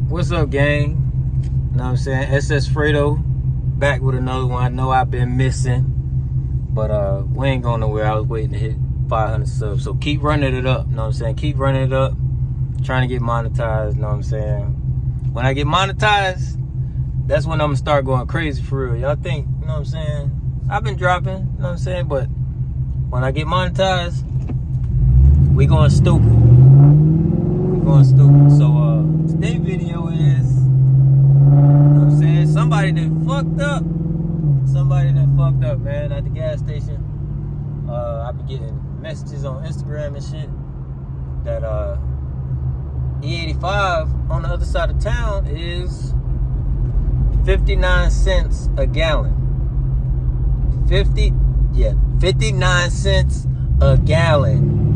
What's up, gang? You know what I'm saying? SS Fredo back with another one. I know I've been missing, but we ain't going nowhere. I was waiting to hit 500 subs, so keep running it up. You know what I'm saying? Keep running it up. Trying to get monetized. You know what I'm saying? When I get monetized, that's when I'm gonna start going crazy for real. Y'all think, you know what I'm saying? I've been dropping, you know what I'm saying? But when I get monetized, we going stupid. We going stupid. So today's video is, you know what I'm saying? Somebody that fucked up. Somebody that fucked up, man, at the gas station. I've been getting messages on Instagram and shit that E85 on the other side of town is 59 cents a gallon. 59 cents a gallon.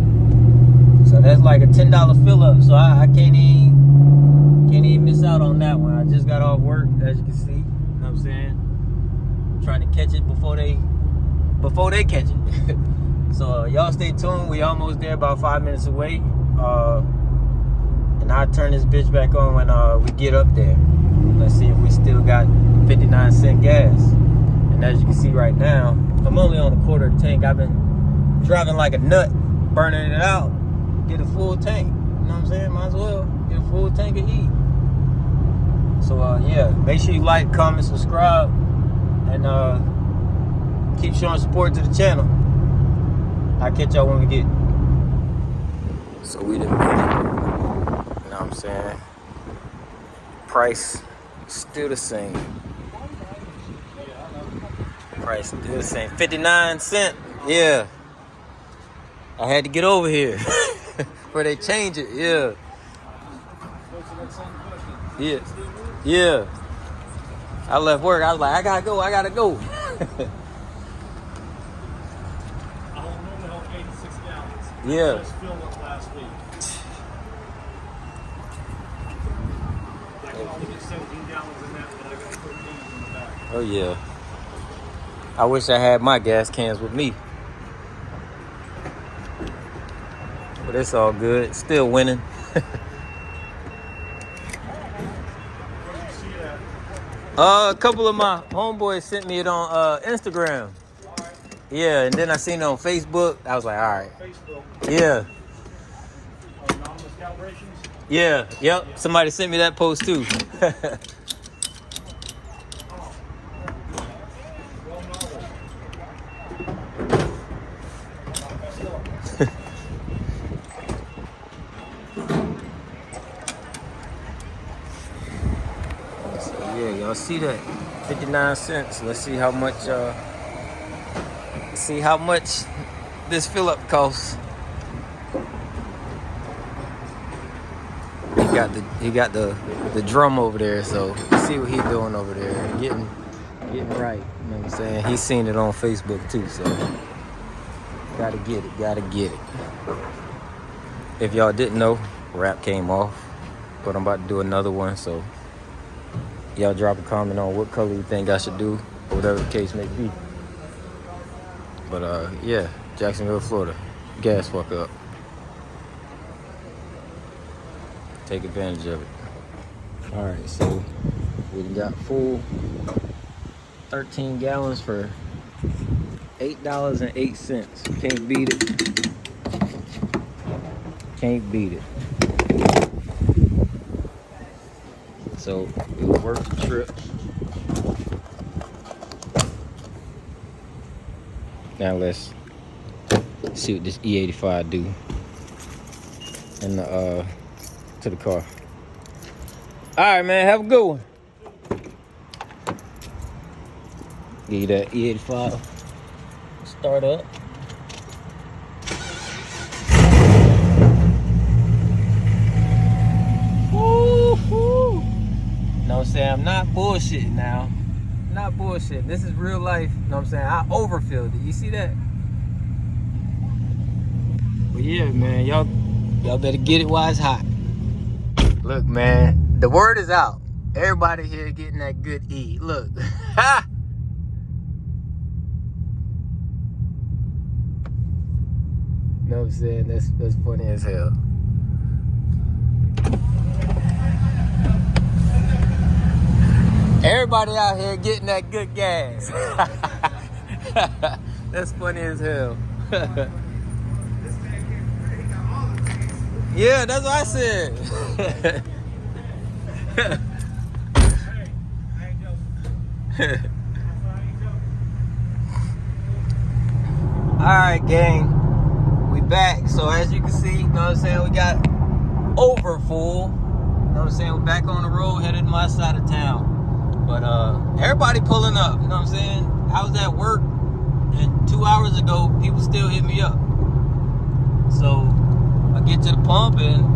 So that's like a $10 fill up. So I can't even miss out on that one. I just got off work, as you can see. You know what I'm saying? Trying to catch it before they catch it. So y'all stay tuned. We almost there, about 5 minutes away. And I'll turn this bitch back on when we get up there. Let's see if we still got 59 cent gas. And as you can see right now, I'm only on a quarter tank. I've been driving like a nut, burning it out. Get a full tank. You know what I'm saying? Might as well get a full tank of E. So yeah, make sure you like, comment, subscribe, and keep showing support to the channel. I'll catch y'all when we get. So we done made it. You know what I'm saying? Price still the same. Price still the same. 59 cents. Yeah. I had to get over here before they change it. Yeah. Yeah. Yeah. I left work. I was like, I gotta go. I only normally hold 86 gallons. Yeah. I just filled up last week. I can only get 17 gallons in that, but I got 13 in the back. Oh yeah. I wish I had my gas cans with me. But it's all good. Still winning. A couple of my homeboys sent me it on Instagram. Right. Yeah, and then I seen it on Facebook. I was like, all right. Facebook. Yeah. Anonymous calibrations? Yeah. Yep. Somebody sent me that post too. Yeah, y'all see that? 59 cents. Let's see how much this fill up costs. He got the drum over there, so let's see what he's doing over there. Getting right. You know what I'm saying? He's seen it on Facebook too, so gotta get it. If y'all didn't know, rap came off, but I'm about to do another one, so y'all drop a comment on what color you think I should do, or whatever the case may be. But yeah, Jacksonville, Florida, gas fuck up. Take advantage of it. All right, so we got full 13 gallons for $8.08. Can't beat it. Can't beat it. So it was worth the trip. Now let's see what this E85 do in the to the car. All right, man, have a good one. Give you that E85 start up. Woo-hoo. Know what I'm saying? I'm not bullshitting now. Not bullshitting. This is real life. You know what I'm saying? I overfilled it. You see that? But yeah, man, y'all better get it while it's hot. Look, man, the word is out. Everybody here getting that good E. Look. Ha! You know what I'm saying? That's funny as hell. Everybody out here getting that good gas. That's funny as hell. Yeah, that's what I said. Alright, gang. We back. So as you can see, you know what I'm saying, we got over full. You know what I'm saying? We're back on the road, headed to my side of town. But everybody pulling up, you know what I'm saying? I was at work and 2 hours ago, people still hit me up. So I get to the pump and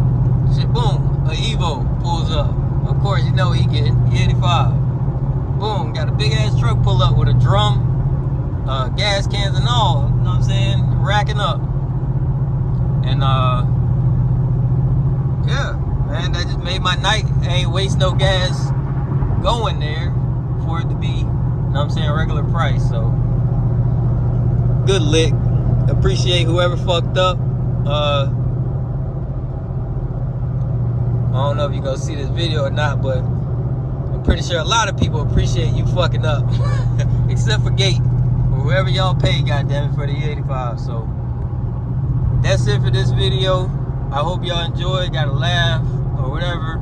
shit, boom, a Evo pulls up. Of course, you know he getting E85. Boom, got a big ass truck pull up with a drum, gas cans and all, you know what I'm saying? Racking up. And yeah, man, that just made my night. I ain't waste no gas going there for it to be, you know what I'm saying, regular price. So good lick. Appreciate whoever fucked up. I don't know if you're gonna see this video or not, but I'm pretty sure a lot of people appreciate you fucking up. Except for Gate, or whoever y'all pay, goddammit, for the E85. So that's it for this video. I hope y'all enjoyed, got a laugh, or whatever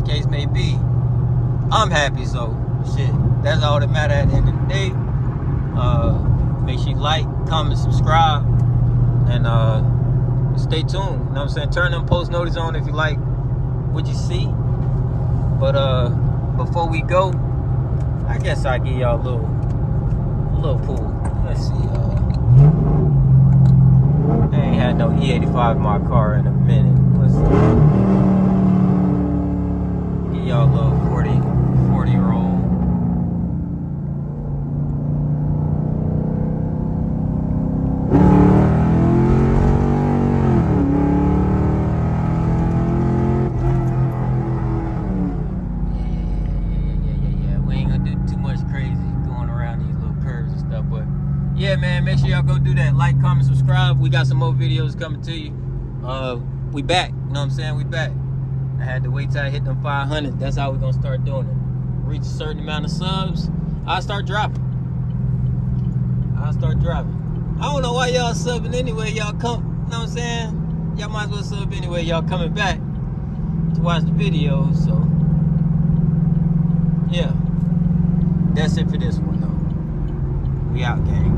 the case may be. I'm happy, so shit, that's all that matters at the end of the day. Make sure you like, comment, subscribe, and stay tuned. You know what I'm saying? Turn them post notices on if you like what you see. But before we go, I guess I'll give y'all a little pool. Let's see. I ain't had no E85 in my car in a minute. Let's see. Give y'all a little 40 roll. Yeah. We ain't gonna do too much crazy going around these little curves and stuff, but yeah, man, make sure y'all go do that. Like, comment, subscribe. We got some more videos coming to you. We back. You know what I'm saying? We back. I had to wait till I hit them 500. That's how we're going to start doing it. Reach a certain amount of subs, I'll start dropping. I don't know why y'all subbing anyway. Y'all come, you know what I'm saying? Y'all might as well sub anyway. Y'all coming back to watch the video. So, yeah. That's it for this one, though. We out, gang.